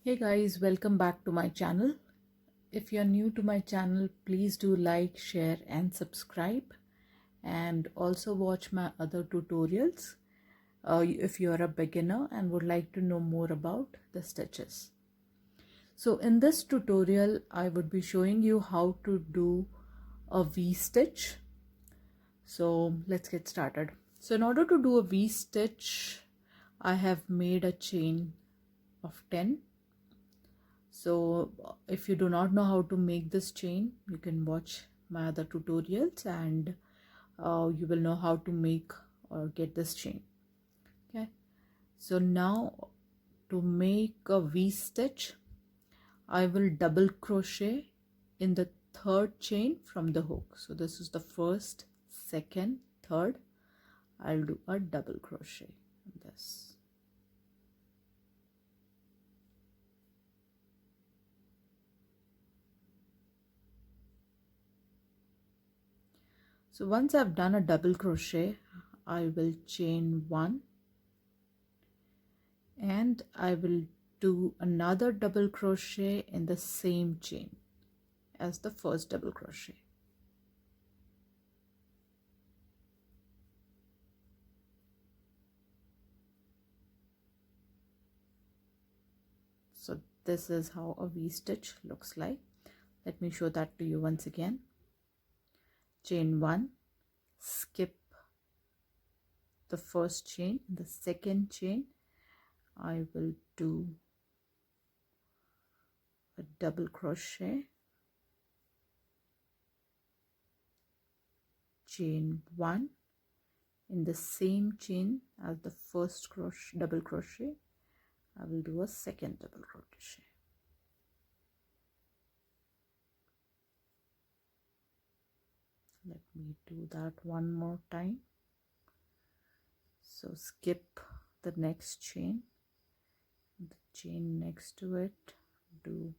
Hey guys, welcome back to my channel. If you're new to my channel, please do like, share and subscribe, and also watch my other tutorials if you're a beginner and would like to know more about the stitches. So in this tutorial, I would be showing you how to do a V-stitch. So let's get started. So in order to do a V-stitch, I have made a chain of 10. So if you do not know how to make this chain, you can watch my other tutorials and you will know how to make or get this chain. Okay, so now to make a V-stitch, I will double crochet in the third chain from the hook. So this is the first, second, third. I'll do a double crochet in this. So once I've done a double crochet, I will chain one and I will do another double crochet in the same chain as the first double crochet. So this is how a V-stitch looks like. Let me show that to you once again. Chain one, skip the first chain, the second chain I will do a double crochet, chain one, in the same chain as the first double crochet I will do a second double crochet. Let me do that one more time. So skip the next chain, the chain next to it, do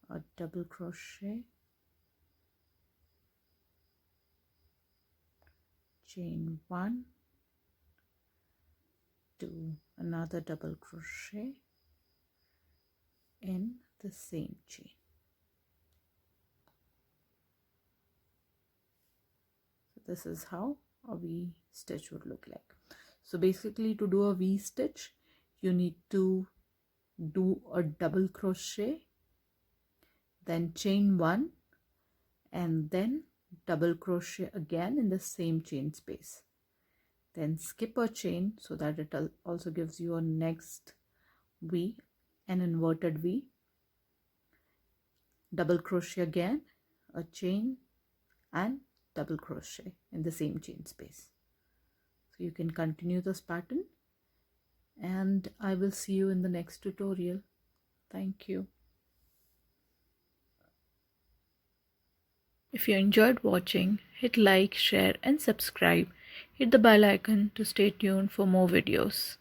a double crochet, chain one, do another double crochet in the same chain. So this is how a V-stitch would look like. So basically, to do a V-stitch, you need to do a double crochet, then chain one, and then double crochet again in the same chain space. Then skip a chain so that it also gives you a next V, an inverted V, double crochet again, a chain and double crochet in the same chain space. So you can continue this pattern and I will see you in the next tutorial. Thank you. If you enjoyed watching, hit like, share and subscribe. Hit the bell icon to stay tuned for more videos.